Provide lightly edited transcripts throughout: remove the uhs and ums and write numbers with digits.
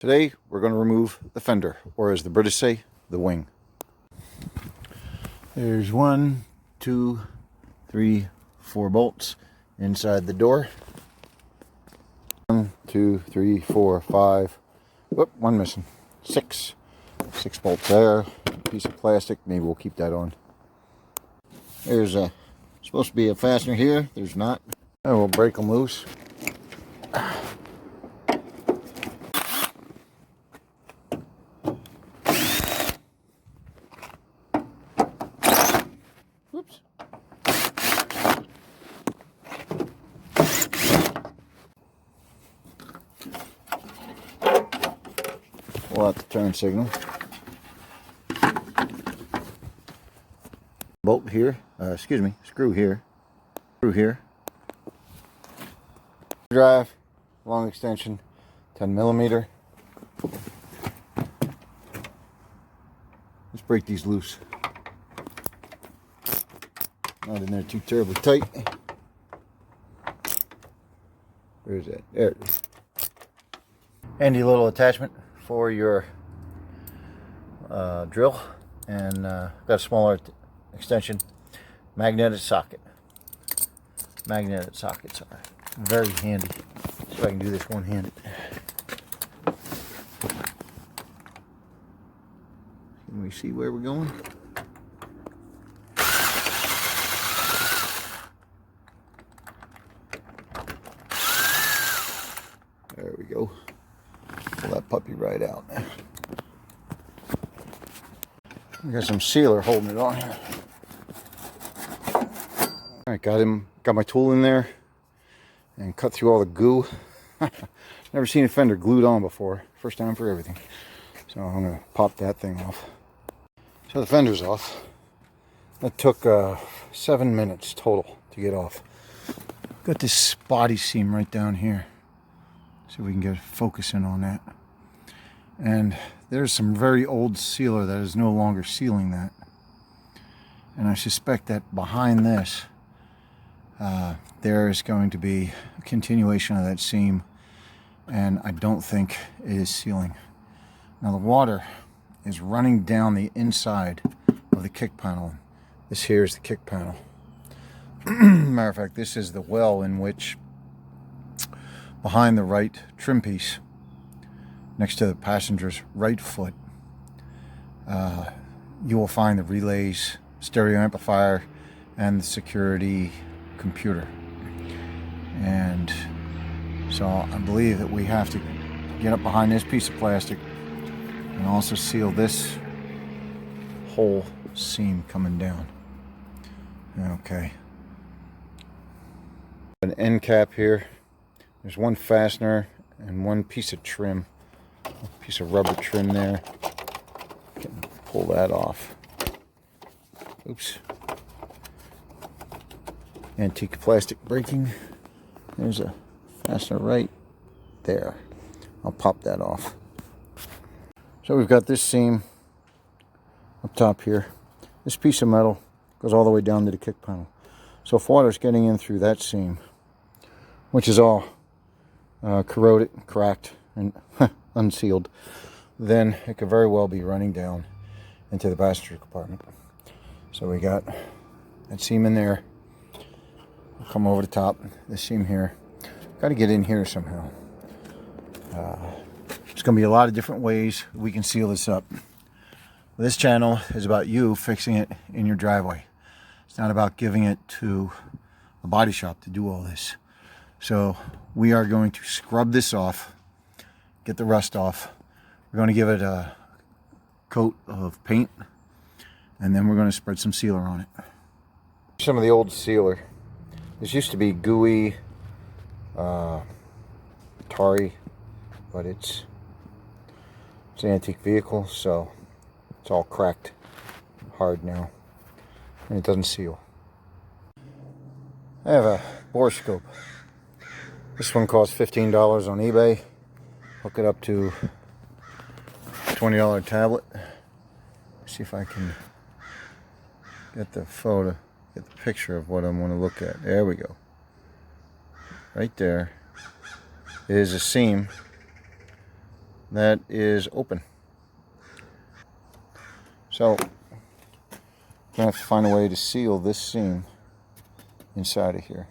Today we're going to remove the fender, or as the British say, the wing. There's 1, 2, 3, 4 bolts inside the door. 1, 2, 3, 4, 5. Whoop, one missing. 6 bolts there. Piece of plastic. Maybe we'll keep that on. There's supposed to be a fastener here. There's not. And we'll break them loose. Whoops. Pull out the turn signal. Bolt here, screw here, drive, long extension, 10mm. Let's break these loose. Not in there too terribly tight. Where's that? There it is. Handy little attachment for your drill, and got a smaller extension. Magnetic sockets are very handy. See if I can do this one-handed. Can we see where we're going? There we go. Pull that puppy right out. We got some sealer holding it on here. Alright, got my tool in there and cut through all the goo. Never seen a fender glued on before. First time for everything. So I'm going to pop that thing off. So the fender's off. That took 7 minutes total to get off. Got this body seam right down here. See if we can get focusing on that. And there's some very old sealer that is no longer sealing that. And I suspect that behind this, there is going to be a continuation of that seam, and I don't think it is sealing. Now the water is running down the inside of the kick panel. This here is the kick panel. Matter of fact, this is the well in which, behind the right trim piece, next to the passenger's right foot, you will find the relays, stereo amplifier, and the security computer. And so I believe that we have to get up behind this piece of plastic and also seal this whole seam coming down. Okay. An end cap here. There's one fastener and one piece of trim. A piece of rubber trim there. Can pull that off. Oops. Antique plastic braking. There's a fastener right there. I'll pop that off. So we've got this seam up top here. This piece of metal goes all the way down to the kick panel. So if water's getting in through that seam, which is all corroded, cracked, and unsealed, then it could very well be running down into the passenger compartment. So we got that seam in there. We'll come over the top, this seam here. Got to get in here somehow. There's going to be a lot of different ways we can seal this up. This channel is about you fixing it in your driveway. It's not about giving it to a body shop to do all this. So we are going to scrub this off, get the rust off. We're going to give it a coat of paint, and then we're going to spread some sealer on it. Some of the old sealer. This used to be gooey, tarry, but it's an antique vehicle, so it's all cracked hard now, and it doesn't seal. I have a borescope. This one costs $15 on eBay. Hook it up to a $20 tablet. See if I can get the photo, get the picture of what I'm going to look at. There we go. Right there is a seam that is open. So, gonna have to find a way to seal this seam inside of here.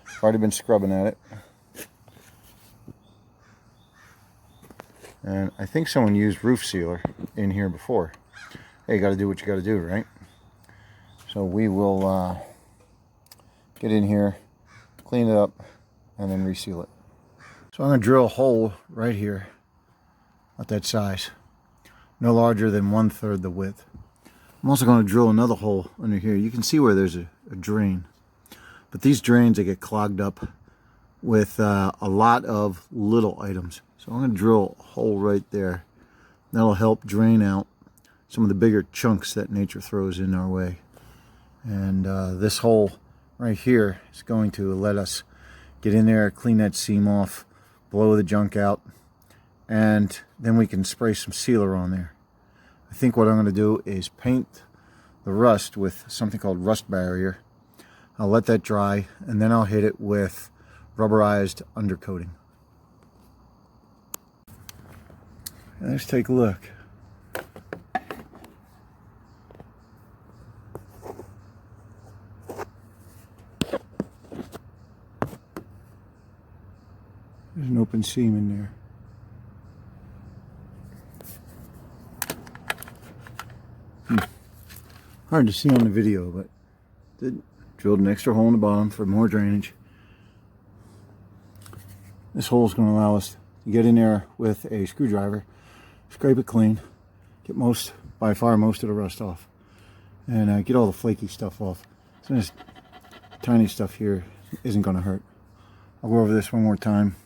I've already been scrubbing at it. And I think someone used roof sealer in here before. Hey, you gotta do what you gotta do, right? So we will get in here, clean it up, and then reseal it. So I'm gonna drill a hole right here, about that size, no larger than 1/3 the width. I'm also gonna drill another hole under here. You can see where there's a drain, but these drains, they get clogged up with a lot of little items. So I'm gonna drill a hole right there. That'll help drain out some of the bigger chunks that nature throws in our way. And this hole right here is going to let us get in there, clean that seam off, blow the junk out, and then we can spray some sealer on there. I think what I'm going to do is paint the rust with something called rust barrier. I'll let that dry, and then I'll hit it with rubberized undercoating. And let's take a look. There's an open seam in there. Hard to see on the video, but drilled an extra hole in the bottom for more drainage. This hole is going to allow us to get in there with a screwdriver, scrape it clean, get by far most of the rust off, and get all the flaky stuff off. So this tiny stuff here isn't going to hurt. I'll go over this one more time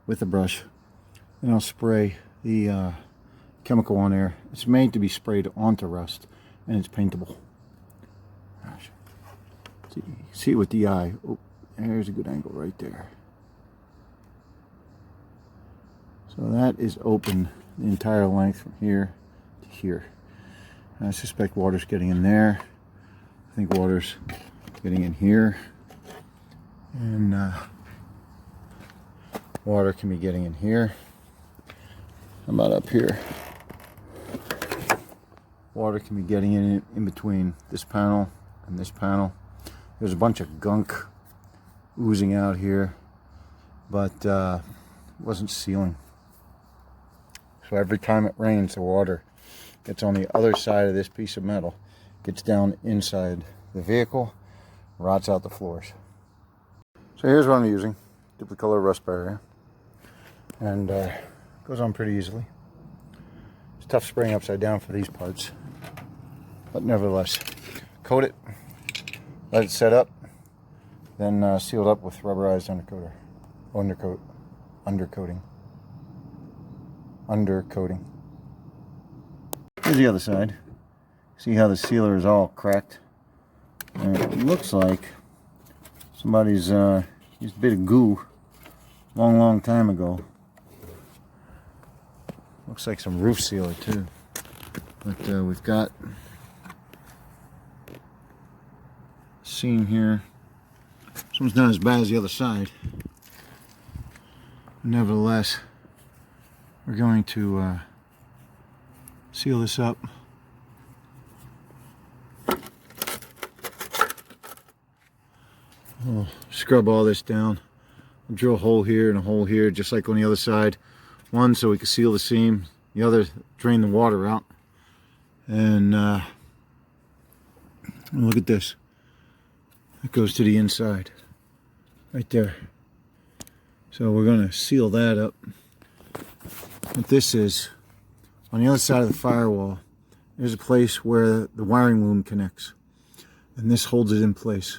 with the brush, and I'll spray the chemical on there. It's made to be sprayed onto rust, and it's paintable. Gosh. See it with the eye. Oh, there's a good angle right there. So that is open the entire length from here to here. And I suspect water's getting in there. I think water's getting in here. And water can be getting in here. How about up here? Water can be getting in between this panel and this panel. There's a bunch of gunk oozing out here, but it wasn't sealing. So every time it rains, the water gets on the other side of this piece of metal, gets down inside the vehicle, rots out the floors. So here's what I'm using: Duplicolor rust barrier, and goes on pretty easily. It's tough spraying upside down for these parts, but nevertheless, coat it, let it set up, then seal it up with rubberized undercoating. Here's the other side. See how the sealer is all cracked? And it looks like somebody's used a bit of goo long time ago. Looks like some roof sealer too. But we've got a seam here. This one's not as bad as the other side. Nevertheless, we're going to seal this up. We'll scrub all this down. We'll drill a hole here and a hole here, just like on the other side. One so we can seal the seam, the other drain the water out. And look at this. It goes to the inside, right there. So we're going to seal that up. What this is, on the other side of the firewall, there's a place where the wiring loom connects, and this holds it in place.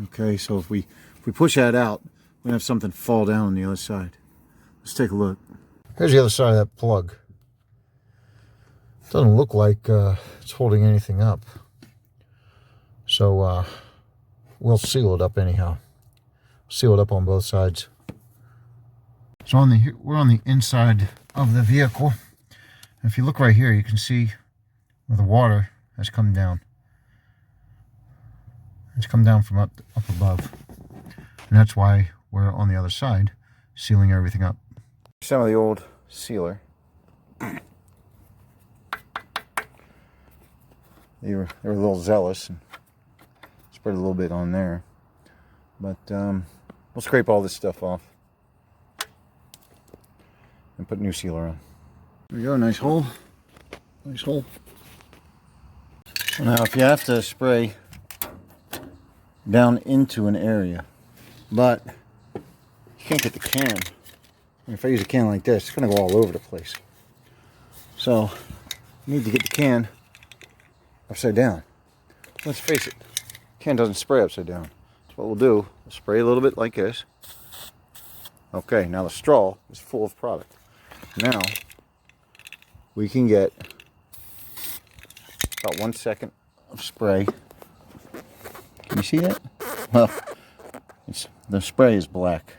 Okay, so if we push that out, we have something fall down on the other side. Let's take a look. Here's the other side of that plug. Doesn't look like it's holding anything up, so we'll seal it up anyhow. Seal it up on both sides. So we're on the inside of the vehicle. If you look right here, you can see where the water has come down. It's come down from up above. And that's why we're on the other side, sealing everything up. Some of the old sealer. They were a little zealous and spread a little bit on there, but we'll scrape all this stuff off and put new sealer on. There we go, nice hole. Nice hole. Now if you have to spray down into an area, but you can't get the can. And if I use a can like this, it's going to go all over the place. So you need to get the can upside down. Let's face it, can doesn't spray upside down. So what we'll do, we'll spray a little bit like this. Okay, now the straw is full of product. Now we can get about 1 second of spray. Can you see that? Well, the spray is black.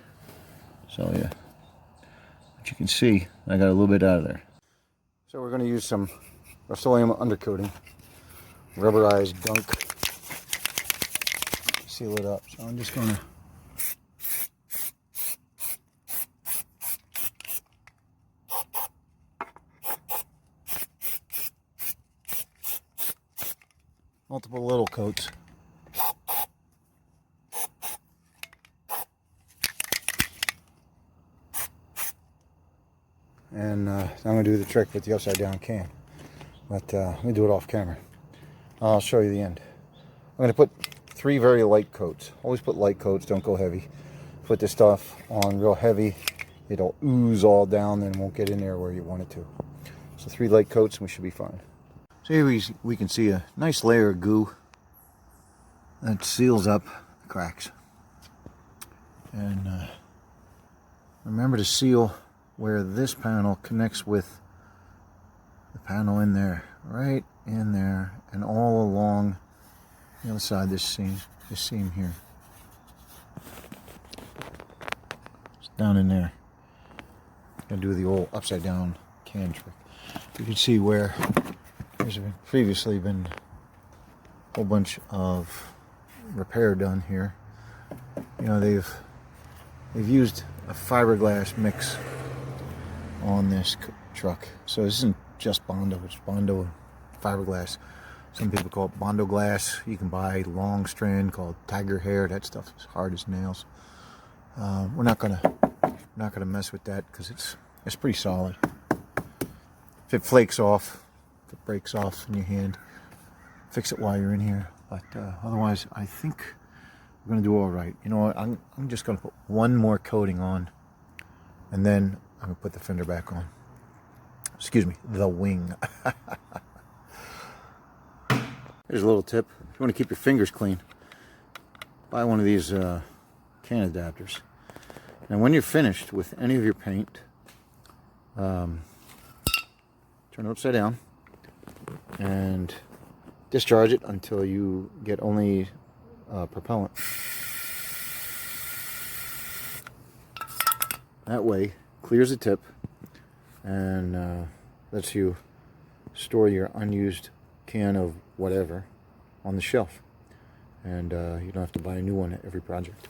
So yeah, but you can see I got a little bit out of there. So we're going to use some Rust-Oleum undercoating, rubberized gunk, seal it up. So I'm just going to multiple little coats. And I'm going to do the trick with the upside down can. But let me do it off camera. I'll show you the end. I'm going to put 3 very light coats. Always put light coats, don't go heavy. Put this stuff on real heavy, it'll ooze all down and won't get in there where you want it to. So 3 light coats and we should be fine. So here we can see a nice layer of goo that seals up the cracks. And remember to seal where this panel connects with the panel in there, right in there, and all along the other side, this seam here. It's down in there. I'm gonna do the old upside down can trick. You can see where there's previously been a whole bunch of repair done here. You know, they've used a fiberglass mix on this truck. So this isn't just Bondo, it's Bondo and fiberglass. Some people call it Bondo glass. You can buy long strand called tiger hair. That stuff is hard as nails. We're not gonna mess with that because it's pretty solid. If it flakes off, if it breaks off in your hand, fix it while you're in here. But otherwise, I think we're gonna do all right. You know what? I'm just gonna put 1 more coating on, and then I'm gonna put the fender back on. Excuse me, the wing. Here's a little tip. If you want to keep your fingers clean, buy one of these can adapters. And when you're finished with any of your paint, turn it upside down and discharge it until you get only propellant. That way, clears the tip and lets you store your unused can of whatever on the shelf, and you don't have to buy a new one at every project.